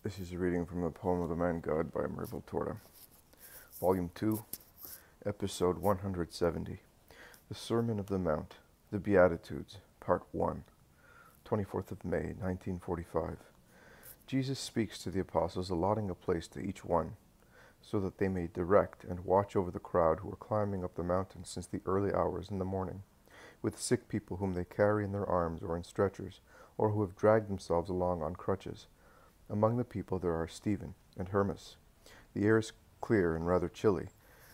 This is a reading from the Poem of the Man God by Merville Torda, Volume 2, Episode 170, The Sermon of the Mount, the Beatitudes, Part 1, 24th of May, 1945. Jesus speaks to the apostles, allotting a place to each one, so that they may direct and watch over the crowd who are climbing up the mountain since the early hours in the morning, with sick people whom they carry in their arms or in stretchers, or who have dragged themselves along on crutches. Among the people there are Stephen and Hermas. The air is clear and rather chilly,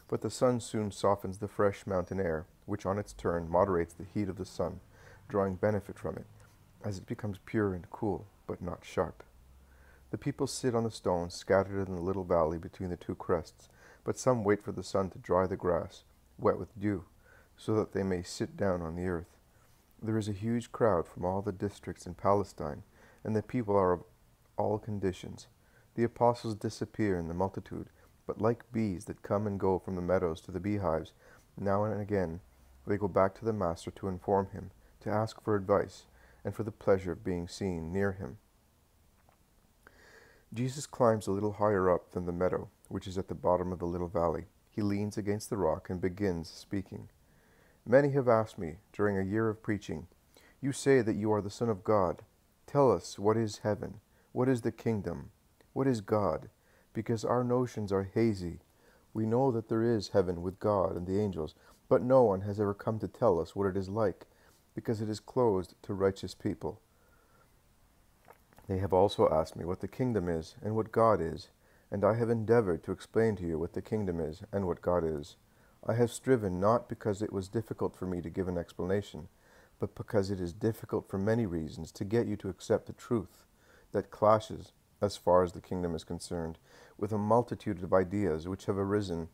but the sun soon softens the fresh mountain air, which on its turn moderates the heat of the sun, drawing benefit from it, as it becomes pure and cool, but not sharp. The people sit on the stones scattered in the little valley between the two crests, but some wait for the sun to dry the grass, wet with dew, so that they may sit down on the earth. There is a huge crowd from all the districts in Palestine, and the people are of all conditions. The apostles disappear in the multitude, but like bees that come and go from the meadows to the beehives, now and again they go back to the Master to inform him, to ask for advice, and for the pleasure of being seen near him. Jesus climbs a little higher up than the meadow, which is at the bottom of the little valley. He leans against the rock and begins speaking. Many have asked me, during a year of preaching, "You say that you are the Son of God. Tell us, what is heaven? What is the kingdom? What is God?" Because our notions are hazy. We know that there is heaven with God and the angels, but no one has ever come to tell us what it is like, because it is closed to righteous people. They have also asked me what the kingdom is and what God is, and I have endeavored to explain to you what the kingdom is and what God is. I have striven not because it was difficult for me to give an explanation, but because it is difficult for many reasons to get you to accept the truth that clashes, as far as the kingdom is concerned, with a multitude of ideas which have arisen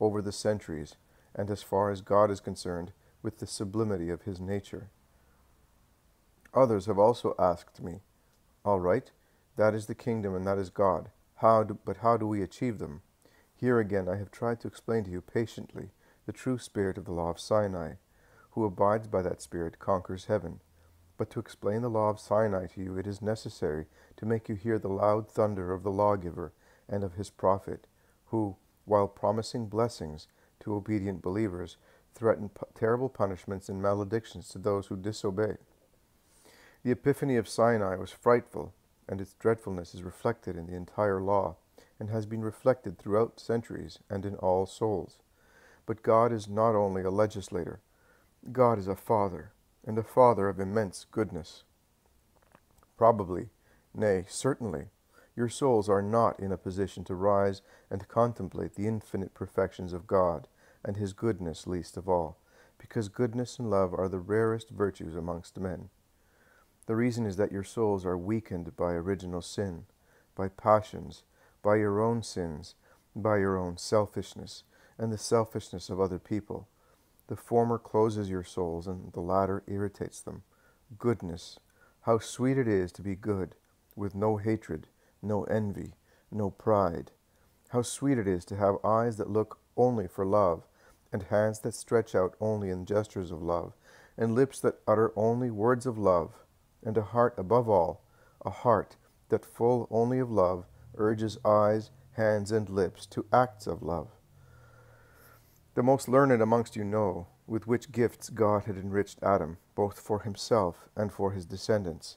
over the centuries, and as far as God is concerned, with the sublimity of his nature. Others have also asked me, all right, that is the kingdom and that is God. But how do we achieve them? Here again I have tried to explain to you patiently the true spirit of the law of Sinai. Who abides by that spirit conquers heaven. But to explain the law of Sinai to you, it is necessary to make you hear the loud thunder of the lawgiver and of his prophet, who, while promising blessings to obedient believers, threaten terrible punishments and maledictions to those who disobey. The epiphany of Sinai was frightful, and its dreadfulness is reflected in the entire law, and has been reflected throughout centuries and in all souls. But God is not only a legislator. God is a Father, and a Father of immense goodness. Probably, nay, certainly, your souls are not in a position to rise and contemplate the infinite perfections of God, and his goodness least of all, because goodness and love are the rarest virtues amongst men. The reason is that your souls are weakened by original sin, by passions, by your own sins, by your own selfishness, and the selfishness of other people. The former closes your souls, and the latter irritates them. Goodness, how sweet it is to be good, with no hatred, no envy, no pride. How sweet it is to have eyes that look only for love, and hands that stretch out only in gestures of love, and lips that utter only words of love, and a heart above all, a heart that full only of love urges eyes, hands, and lips to acts of love. The most learned amongst you know with which gifts God had enriched Adam, both for himself and for his descendants.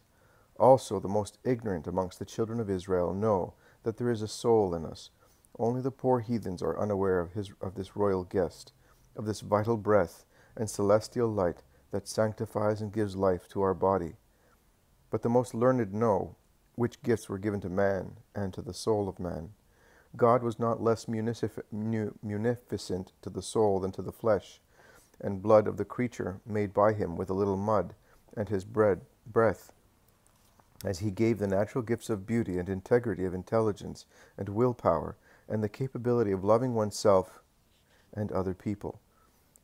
Also the most ignorant amongst the children of Israel know that there is a soul in us. Only the poor heathens are unaware of this royal guest, of this vital breath and celestial light that sanctifies and gives life to our body. But the most learned know which gifts were given to man and to the soul of man. God was not less munificent to the soul than to the flesh and blood of the creature made by him with a little mud and his breath, as he gave the natural gifts of beauty and integrity of intelligence and willpower and the capability of loving oneself and other people.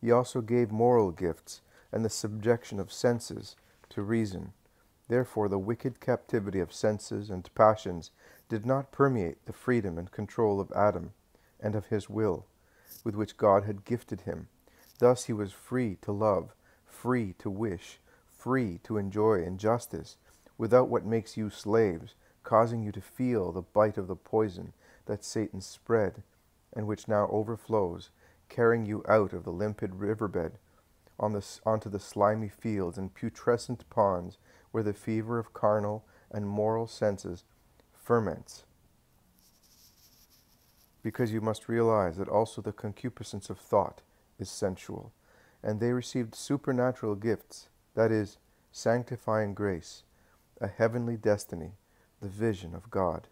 He also gave moral gifts and the subjection of senses to reason. Therefore the wicked captivity of senses and passions did not permeate the freedom and control of Adam and of his will, with which God had gifted him. Thus he was free to love, free to wish, free to enjoy injustice, without what makes you slaves, causing you to feel the bite of the poison that Satan spread, and which now overflows, carrying you out of the limpid riverbed onto the slimy fields and putrescent ponds where the fever of carnal and moral senses ferments. Because you must realize that also the concupiscence of thought is sensual, and they received supernatural gifts, that is, sanctifying grace, a heavenly destiny, the vision of God.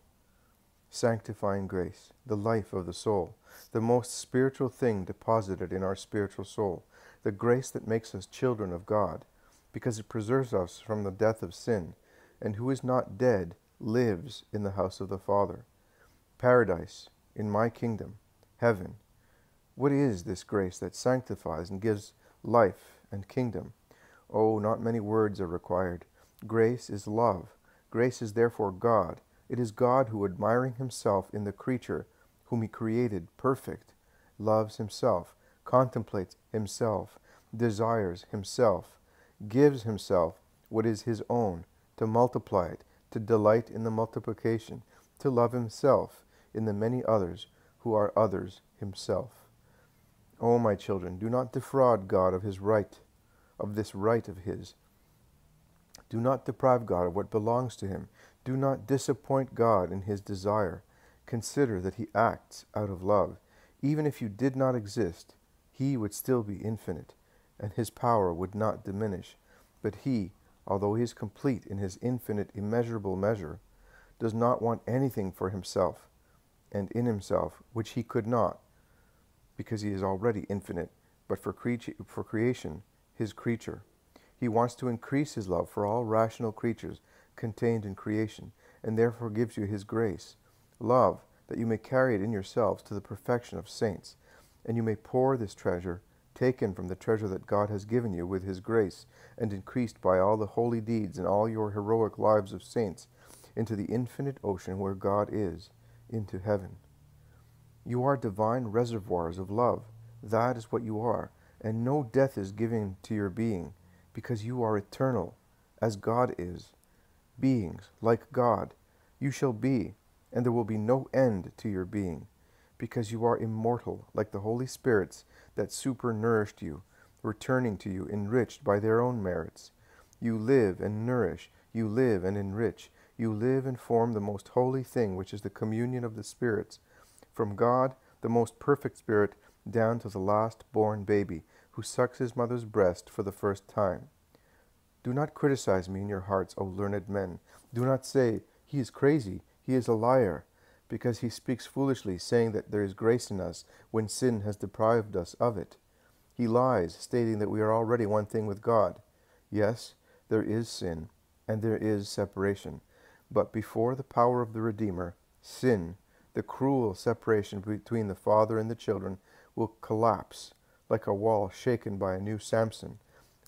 Sanctifying grace, the life of the soul, the most spiritual thing deposited in our spiritual soul, the grace that makes us children of God, because it preserves us from the death of sin, and who is not dead lives in the house of the Father. Paradise, in my kingdom, heaven. What is this grace that sanctifies and gives life and kingdom? Oh, not many words are required. Grace is love. Grace is therefore God. It is God who, admiring himself in the creature whom he created perfect, loves himself, contemplates himself, desires himself, gives himself what is his own, to multiply it, to delight in the multiplication, to love himself in the many others who are others himself. O my children, do not defraud God of his right, of this right of his. Do not deprive God of what belongs to him. Do not disappoint God in his desire. Consider that he acts out of love. Even if you did not exist, he would still be infinite, and his power would not diminish. But he, although he is complete in his infinite, immeasurable measure, does not want anything for himself and in himself which he could not, because he is already infinite, but for creation, his creature. He wants to increase his love for all rational creatures contained in creation, and therefore gives you his grace. Love, that you may carry it in yourselves to the perfection of saints, and you may pour this treasure, taken from the treasure that God has given you with his grace, and increased by all the holy deeds and all your heroic lives of saints, into the infinite ocean where God is, into heaven. You are divine reservoirs of love. That is what you are, and no death is given to your being, because you are eternal, as God is. Beings like God, you shall be, and there will be no end to your being, because you are immortal, like the Holy Spirits that supernourished you, returning to you enriched by their own merits. You live and nourish, you live and enrich, you live and form the most holy thing, which is the communion of the spirits, from God, the most perfect Spirit, down to the last born baby, who sucks his mother's breast for the first time. Do not criticize me in your hearts, O learned men. Do not say, he is crazy, he is a liar, because he speaks foolishly, saying that there is grace in us when sin has deprived us of it. He lies, stating that we are already one thing with God. Yes, there is sin, and there is separation. But before the power of the Redeemer, sin, the cruel separation between the father and the children, will collapse like a wall shaken by a new Samson.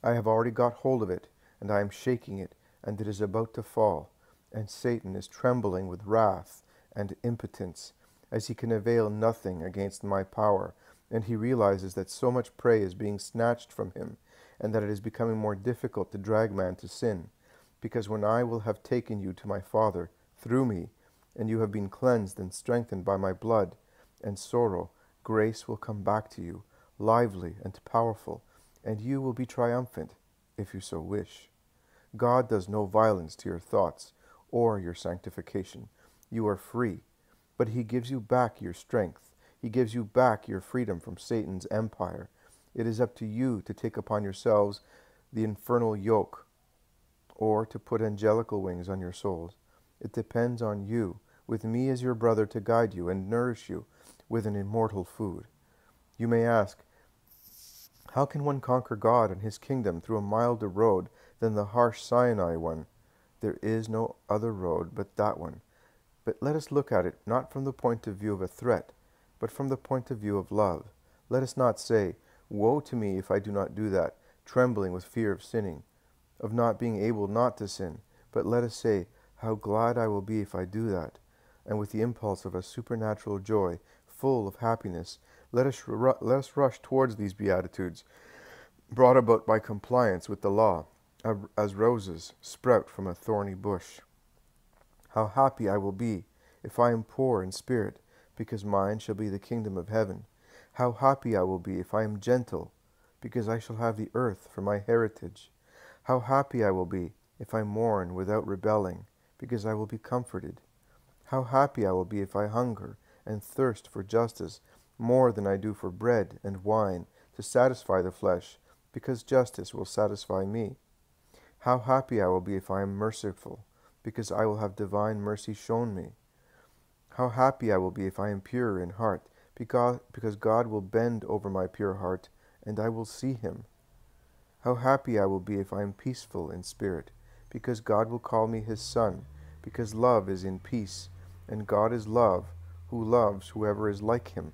I have already got hold of it, and I am shaking it, and it is about to fall. And Satan is trembling with wrath and impotence, as he can avail nothing against my power, and he realizes that so much prey is being snatched from him, and that it is becoming more difficult to drag man to sin. Because when I will have taken you to my Father through me, and you have been cleansed and strengthened by my blood and sorrow, grace will come back to you, lively and powerful, and you will be triumphant, if you so wish. God does no violence to your thoughts or your sanctification. You are free, but he gives you back your strength. He gives you back your freedom from Satan's empire. It is up to you to take upon yourselves the infernal yoke, or to put angelical wings on your souls. It depends on you, with me as your brother to guide you and nourish you with an immortal food. You may ask, how can one conquer God and his kingdom through a milder road than the harsh Sinai one? There is no other road but that one. But let us look at it not from the point of view of a threat, but from the point of view of love. Let us not say, woe to me if I do not do that, trembling with fear of sinning, of not being able not to sin, but let us say, how glad I will be if I do that, and with the impulse of a supernatural joy, full of happiness, let us rush towards these Beatitudes, brought about by compliance with the law, as roses sprout from a thorny bush. How happy I will be if I am poor in spirit, because mine shall be the kingdom of heaven. How happy I will be if I am gentle, because I shall have the earth for my heritage. How happy I will be if I mourn without rebelling, because I will be comforted. How happy I will be if I hunger and thirst for justice more than I do for bread and wine to satisfy the flesh, because justice will satisfy me. How happy I will be if I am merciful, because I will have divine mercy shown me. How happy I will be if I am pure in heart, because God will bend over my pure heart, and I will see him. How happy I will be if I am peaceful in spirit, because God will call me his son, because love is in peace, and God is love, who loves whoever is like him.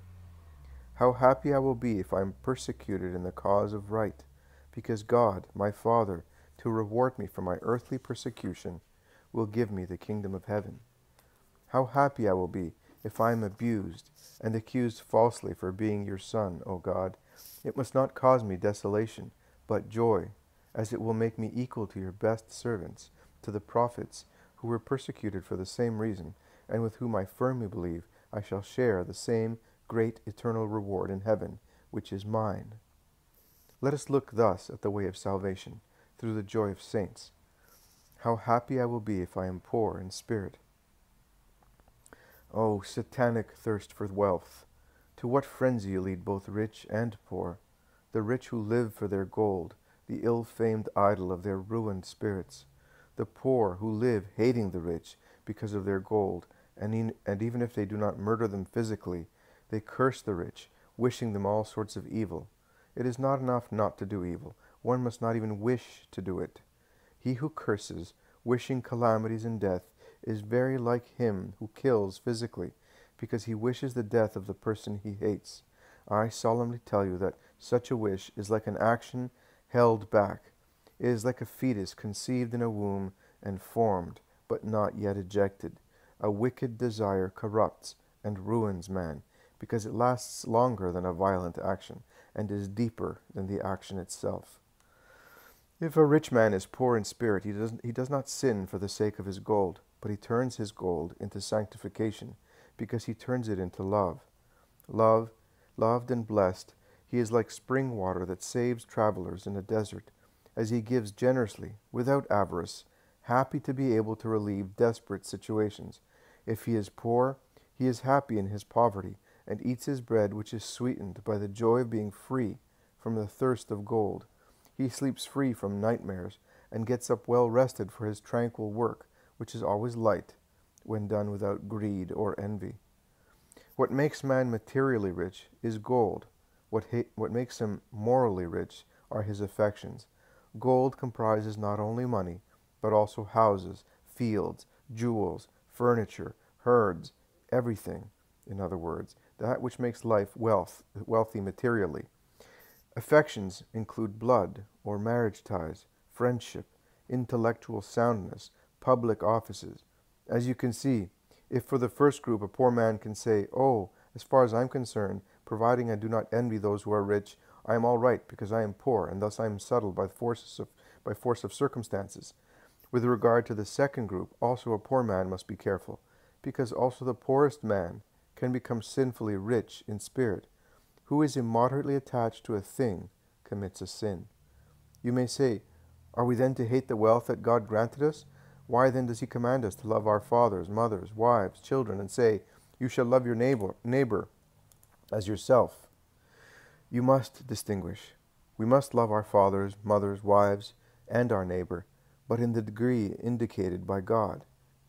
How happy I will be if I am persecuted in the cause of right, because God, my Father, to reward me for my earthly persecution, will give me the kingdom of heaven. How happy I will be if I am abused and accused falsely for being your son, O God. It must not cause me desolation, but joy, as it will make me equal to your best servants, to the prophets, who were persecuted for the same reason, and with whom I firmly believe I shall share the same great eternal reward in heaven, which is mine. Let us look thus at the way of salvation, through the joy of saints. How happy I will be if I am poor in spirit. O satanic thirst for wealth! To what frenzy lead both rich and poor, the rich who live for their gold, the ill-famed idol of their ruined spirits, the poor who live hating the rich because of their gold, and even if they do not murder them physically, they curse the rich, wishing them all sorts of evil. It is not enough not to do evil. One must not even wish to do it. He who curses, wishing calamities and death, is very like him who kills physically, because he wishes the death of the person he hates. I solemnly tell you that such a wish is like an action held back. It is like a fetus conceived in a womb and formed, but not yet ejected. A wicked desire corrupts and ruins man, because it lasts longer than a violent action, and is deeper than the action itself. If a rich man is poor in spirit, he does not sin for the sake of his gold, but he turns his gold into sanctification, because he turns it into love. Loved and blessed, he is like spring water that saves travelers in a desert, as he gives generously, without avarice, happy to be able to relieve desperate situations. If he is poor, he is happy in his poverty, and eats his bread which is sweetened by the joy of being free from the thirst of gold. He sleeps free from nightmares, and gets up well rested for his tranquil work, which is always light, when done without greed or envy. What makes man materially rich is gold. What makes him morally rich are his affections. Gold comprises not only money, but also houses, fields, jewels, furniture, herds, everything, in other words, that which makes life wealthy materially. Affections include blood or marriage ties, friendship, intellectual soundness, public offices. As you can see, if for the first group a poor man can say, "Oh, as far as I am concerned, providing I do not envy those who are rich, I am all right because I am poor, and thus I am settled by force of circumstances." With regard to the second group, also a poor man must be careful, because also the poorest man can become sinfully rich in spirit. Who is immoderately attached to a thing commits a sin. You may say, are we then to hate the wealth that God granted us? Why then does he command us to love our fathers, mothers, wives, children, and say, you shall love your neighbor as yourself? You must distinguish. We must love our fathers, mothers, wives, and our neighbor, but in the degree indicated by God,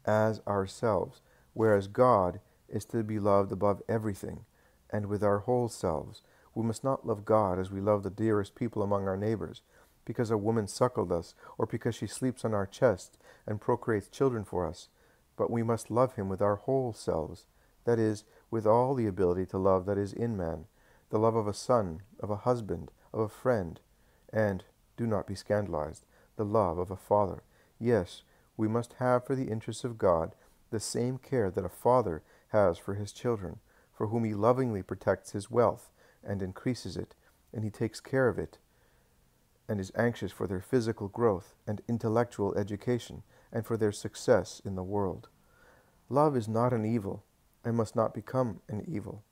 as ourselves, whereas God is to be loved above everything, and with our whole selves. We must not love God as we love the dearest people among our neighbors, because a woman suckled us, or because she sleeps on our chest and procreates children for us, but we must love him with our whole selves, that is, with all the ability to love that is in man, the love of a son, of a husband, of a friend, and, do not be scandalized, the love of a father. Yes, we must have for the interests of God the same care that a father has for his children, for whom he lovingly protects his wealth and increases it, and he takes care of it, and is anxious for their physical growth and intellectual education, and for their success in the world. Love is not an evil, and must not become an evil.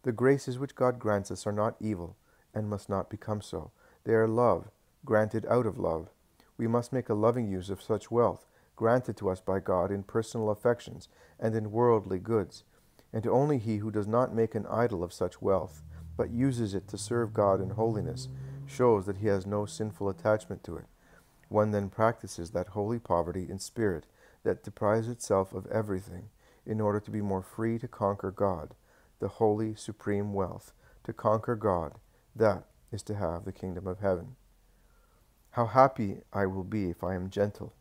The graces which God grants us are not evil, and must not become so. They are love, granted out of love. We must make a loving use of such wealth, granted to us by God in personal affections and in worldly goods. And only he who does not make an idol of such wealth, but uses it to serve God in holiness, shows that he has no sinful attachment to it. One then practices that holy poverty in spirit that deprives itself of everything, in order to be more free to conquer God, the holy, supreme wealth. To conquer God, that is to have the kingdom of heaven. How happy I will be if I am gentle.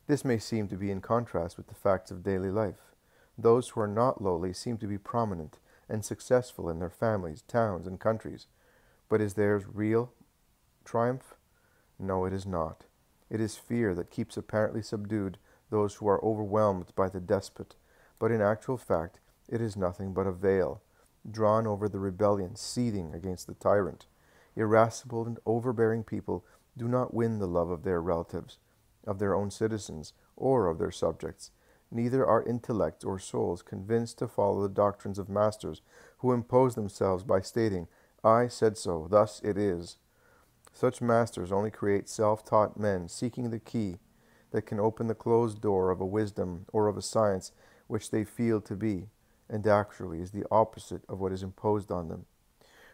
This may seem to be in contrast with the facts of daily life. Those who are not lowly seem to be prominent and successful in their families, towns, and countries. But is theirs real triumph? No, it is not. It is fear that keeps apparently subdued those who are overwhelmed by the despot, but in actual fact it is nothing but a veil, drawn over the rebellion seething against the tyrant. Irascible and overbearing people do not win the love of their relatives, of their own citizens, or of their subjects. Neither are intellects or souls convinced to follow the doctrines of masters who impose themselves by stating, "I said so, thus it is." Such masters only create self-taught men seeking the key that can open the closed door of a wisdom or of a science which they feel to be, and actually is the opposite of what is imposed on them.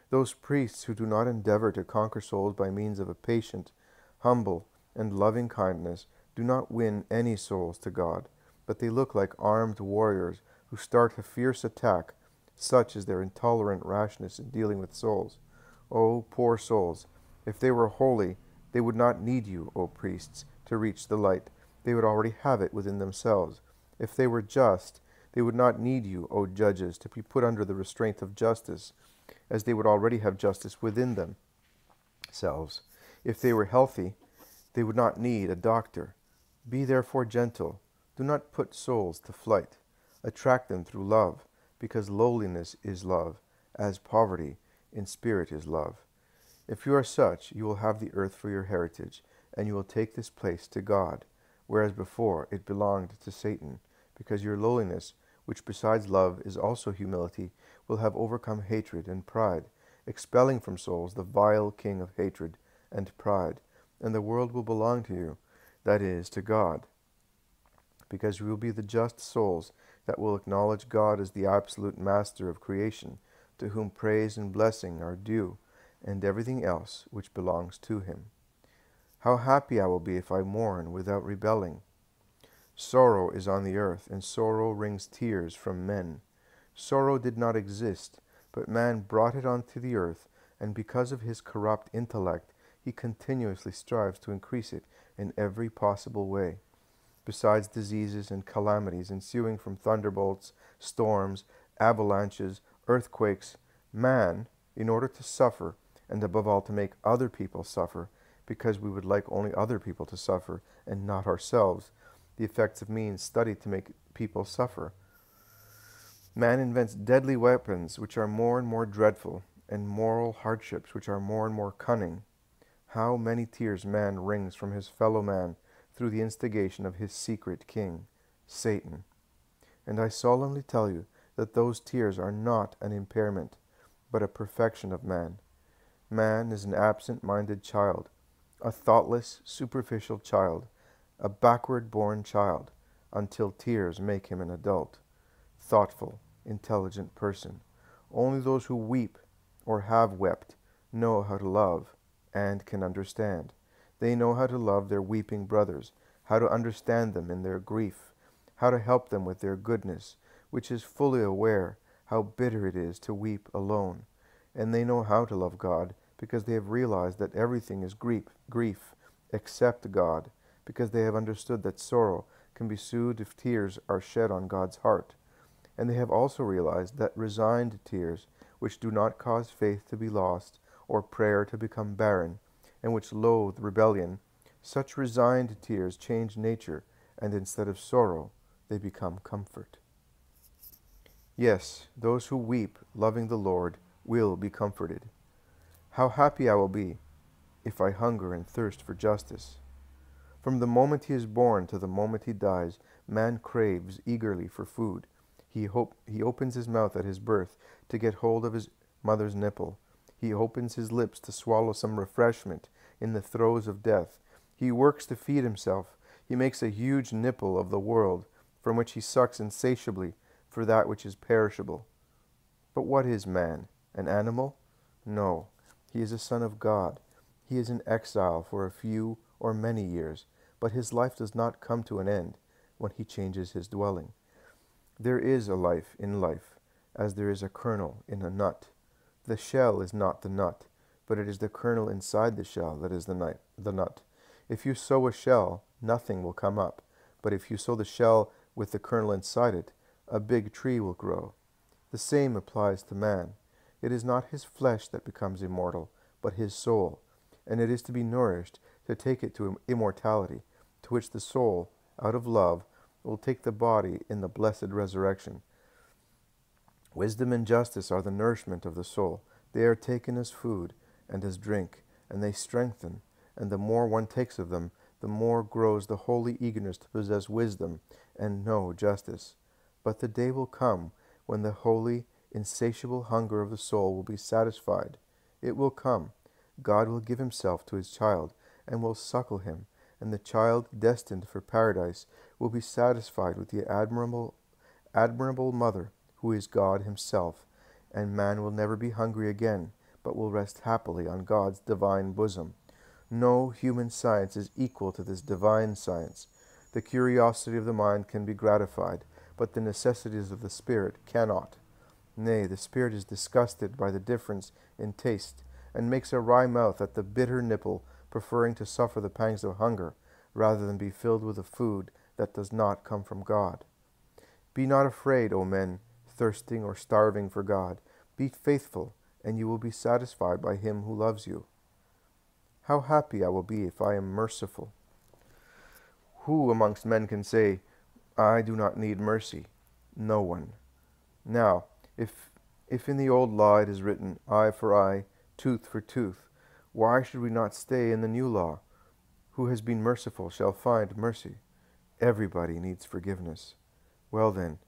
Those priests who do not endeavor to conquer souls by means of a patient, humble, and loving kindness do not win any souls to God, but they look like armed warriors who start a fierce attack. Such is their intolerant rashness in dealing with souls. O poor souls! If they were holy, they would not need you, O priests, to reach the light. They would already have it within themselves. If they were just, they would not need you, O judges, to be put under the restraint of justice, as they would already have justice within themselves. If they were healthy, they would not need a doctor. Be therefore gentle. Do not put souls to flight. Attract them through love, because lowliness is love, as poverty in spirit is love. If you are such, you will have the earth for your heritage, and you will take this place to God, whereas before it belonged to Satan, because your lowliness, which besides love is also humility, will have overcome hatred and pride, expelling from souls the vile king of hatred and pride, and the world will belong to you, that is, to God, because you will be the just souls that will acknowledge God as the absolute master of creation, to whom praise and blessing are due, and everything else which belongs to him. How happy I will be if I mourn without rebelling. Sorrow is on the earth, and sorrow wrings tears from men. Sorrow did not exist, but man brought it onto the earth, and because of his corrupt intellect, he continuously strives to increase it in every possible way. Besides diseases and calamities ensuing from thunderbolts, storms, avalanches, earthquakes, man, in order to suffer, and above all to make other people suffer, because we would like only other people to suffer, and not ourselves, the effects of means studied to make people suffer. Man invents deadly weapons which are more and more dreadful, and moral hardships which are more and more cunning. How many tears man wrings from his fellow man through the instigation of his secret king, Satan. And I solemnly tell you that those tears are not an impairment, but a perfection of man. Man is an absent-minded child, a thoughtless, superficial child, a backward-born child, until tears make him an adult, thoughtful, intelligent person. Only those who weep or have wept know how to love and can understand. They know how to love their weeping brothers, how to understand them in their grief, how to help them with their goodness, which is fully aware how bitter it is to weep alone. And they know how to love God, because they have realized that everything is grief except God, because they have understood that sorrow can be soothed if tears are shed on God's heart. And they have also realized that resigned tears, which do not cause faith to be lost, or prayer to become barren, and which loathe rebellion, such resigned tears change nature, and instead of sorrow, they become comfort. Yes, those who weep, loving the Lord, will be comforted. How happy I will be if I hunger and thirst for justice. From the moment he is born to the moment he dies, man craves eagerly for food. He opens his mouth at his birth to get hold of his mother's nipple. He opens his lips to swallow some refreshment in the throes of death. He works to feed himself. He makes a huge nipple of the world, from which he sucks insatiably for that which is perishable. But what is man? An animal? No, he is a son of God. He is in exile for a few or many years, but his life does not come to an end when he changes his dwelling. There is a life in life, as there is a kernel in a nut. The shell is not the nut, but it is the kernel inside the shell that is the nut. If you sow a shell, nothing will come up, but if you sow the shell with the kernel inside it, a big tree will grow. The same applies to man. It is not his flesh that becomes immortal, but his soul, and it is to be nourished, to take it to immortality, to which the soul, out of love, will take the body in the blessed resurrection. Wisdom and justice are the nourishment of the soul. They are taken as food and as drink, and they strengthen, and the more one takes of them, the more grows the holy eagerness to possess wisdom and know justice. But the day will come when the holy, insatiable hunger of the soul will be satisfied. It will come. God will give himself to his child, and will suckle him, and the child, destined for paradise, will be satisfied with the admirable mother, who is God himself, and man will never be hungry again, but will rest happily on God's divine bosom. No human science is equal to this divine science. The curiosity of the mind can be gratified, but the necessities of the spirit cannot. Nay, the spirit is disgusted by the difference in taste, and makes a wry mouth at the bitter nipple, preferring to suffer the pangs of hunger, rather than be filled with a food that does not come from God. Be not afraid, O men, thirsting or starving for God. Be faithful, and you will be satisfied by him who loves you. How happy I will be if I am merciful. Who amongst men can say, I do not need mercy? No one. Now, if in the old law it is written, eye for eye, tooth for tooth, why should we not stay in the new law? Who has been merciful shall find mercy. Everybody needs forgiveness. Well then,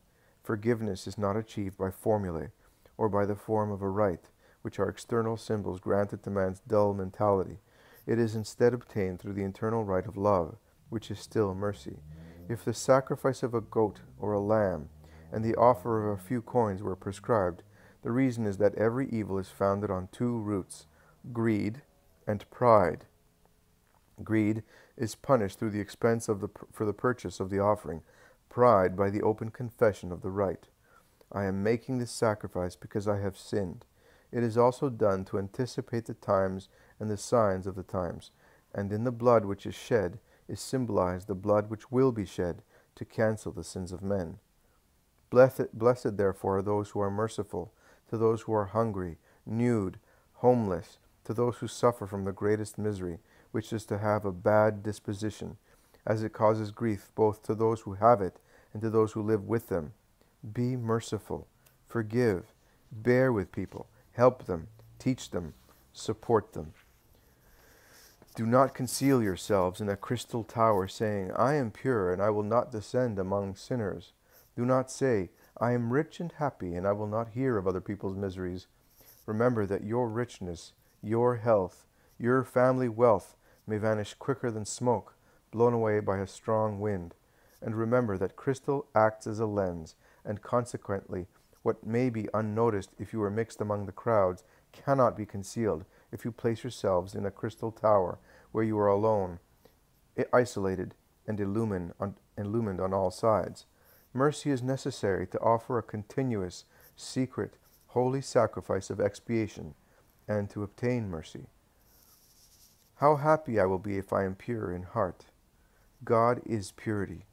forgiveness is not achieved by formulae, or by the form of a rite, which are external symbols granted to man's dull mentality. It is instead obtained through the internal rite of love, which is still mercy. If the sacrifice of a goat or a lamb and the offer of a few coins were prescribed, the reason is that every evil is founded on two roots, greed and pride. Greed is punished through the expense for the purchase of the offering, pride by the open confession of the right. I am making this sacrifice because I have sinned. It is also done to anticipate the times and the signs of the times, and in the blood which is shed is symbolized the blood which will be shed to cancel the sins of men. Blessed therefore are those who are merciful, to those who are hungry, nude, homeless, to those who suffer from the greatest misery, which is to have a bad disposition, as it causes grief both to those who have it and to those who live with them. Be merciful, forgive, bear with people, help them, teach them, support them. Do not conceal yourselves in a crystal tower, saying, I am pure, and I will not descend among sinners. Do not say, I am rich and happy, and I will not hear of other people's miseries. Remember that your richness, your health, your family wealth may vanish quicker than smoke, blown away by a strong wind. And remember that crystal acts as a lens, and consequently, what may be unnoticed if you are mixed among the crowds cannot be concealed if you place yourselves in a crystal tower where you are alone, isolated, and illumined on all sides. Mercy is necessary to offer a continuous, secret, holy sacrifice of expiation, and to obtain mercy. How happy I will be if I am pure in heart. God is purity.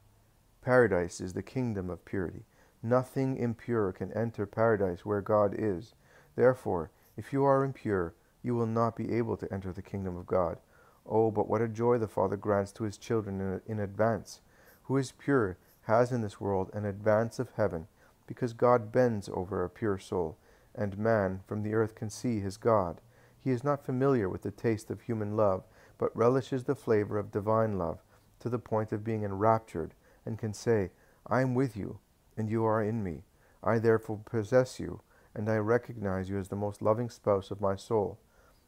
Paradise is the kingdom of purity. Nothing impure can enter paradise where God is. Therefore, if you are impure, you will not be able to enter the kingdom of God. Oh, but what a joy the Father grants to his children in advance. Who is pure has in this world an advance of heaven, because God bends over a pure soul, and man from the earth can see his God. He is not familiar with the taste of human love, but relishes the flavor of divine love, to the point of being enraptured, and can say, I am with you, and you are in me. I therefore possess you, and I recognize you as the most loving spouse of my soul.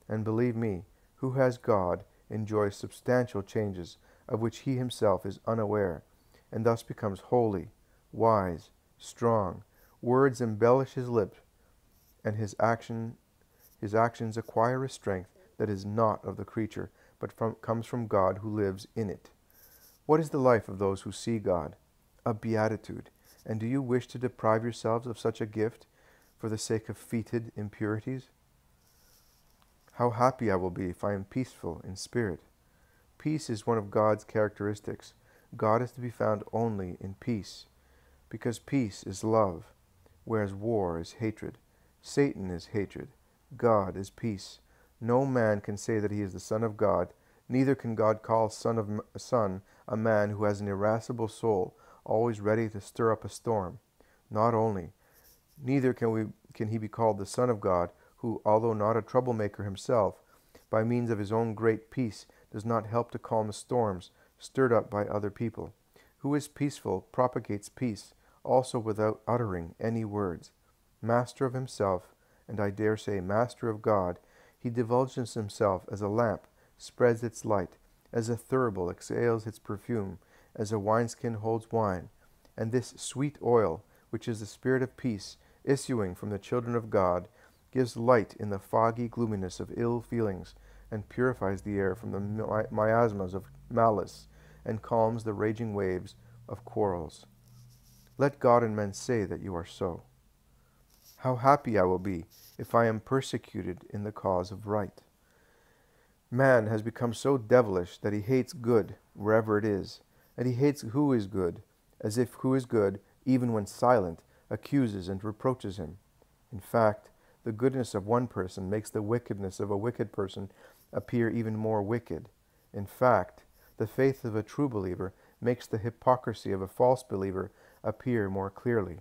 And believe me, who has God enjoys substantial changes of which he himself is unaware, and thus becomes holy, wise, strong. Words embellish his lips, and his actions acquire a strength that is not of the creature, but comes from God who lives in it. What is the life of those who see God? A beatitude. And do you wish to deprive yourselves of such a gift for the sake of fetid impurities? How happy I will be if I am peaceful in spirit. Peace is one of God's characteristics. God is to be found only in peace, because peace is love, whereas war is hatred. Satan is hatred. God is peace. No man can say that he is the Son of God, neither can God call son a man who has an irascible soul, always ready to stir up a storm. Not only, neither can he be called the Son of God, who, although not a troublemaker himself, by means of his own great peace does not help to calm the storms stirred up by other people. Who is peaceful propagates peace, also without uttering any words. Master of himself, and I dare say master of God, he divulges himself as a lamp spreads its light, as a thurible exhales its perfume, as a wineskin holds wine. And this sweet oil, which is the spirit of peace, issuing from the children of God, gives light in the foggy gloominess of ill feelings, and purifies the air from the miasmas of malice, and calms the raging waves of quarrels. Let God and men say that you are so. How happy I will be if I am persecuted in the cause of right. Man has become so devilish that he hates good wherever it is, and he hates who is good, as if who is good, even when silent, accuses and reproaches him. In fact, the goodness of one person makes the wickedness of a wicked person appear even more wicked. In fact, the faith of a true believer makes the hypocrisy of a false believer appear more clearly.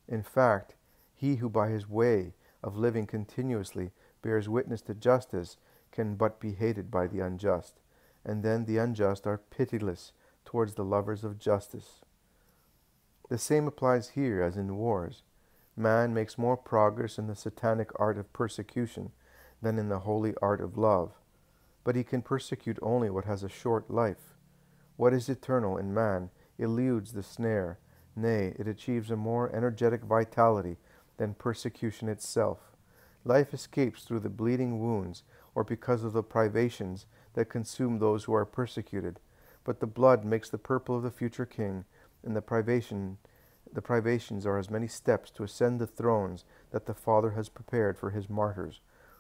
In fact, he who by his way of living continuously bears witness to justice can but be hated by the unjust, and then the unjust are pitiless towards the lovers of justice. The same applies here as in wars. Man makes more progress in the satanic art of persecution than in the holy art of love, but he can persecute only what has a short life. What is eternal in man eludes the snare, nay, it achieves a more energetic vitality than persecution itself. Life escapes through the bleeding wounds, or because of the privations that consume those who are persecuted. But the blood makes the purple of the future king, and the privations are as many steps to ascend the thrones that the Father has prepared for his martyrs,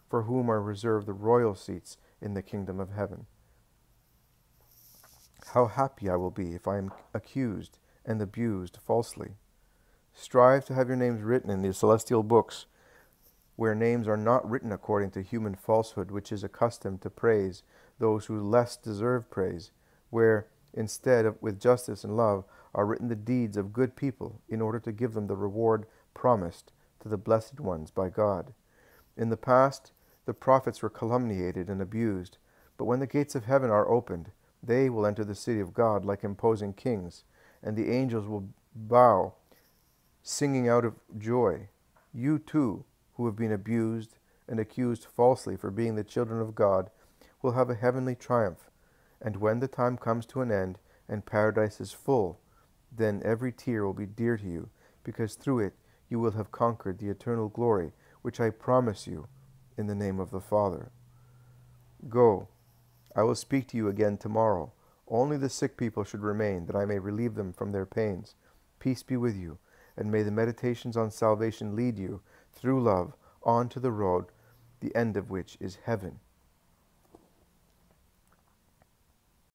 for whom are reserved the royal seats in the kingdom of heaven. How happy I will be if I am accused and abused falsely. Strive to have your names written in the celestial books, where names are not written according to human falsehood, which is accustomed to praise those who less deserve praise, where, instead of with justice and love, are written the deeds of good people, in order to give them the reward promised to the blessed ones by God. In the past, the prophets were calumniated and abused, but when the gates of heaven are opened, they will enter the city of God like imposing kings, and the angels will bow, singing out of joy. You too, who have been abused and accused falsely for being the children of God, will have a heavenly triumph. And when the time comes to an end and paradise is full, then every tear will be dear to you, because through it you will have conquered the eternal glory, which I promise you in the name of the Father. Go, I will speak to you again tomorrow. Only the sick people should remain, that I may relieve them from their pains. Peace be with you, and may the meditations on salvation lead you, through love, on to the road, the end of which is heaven.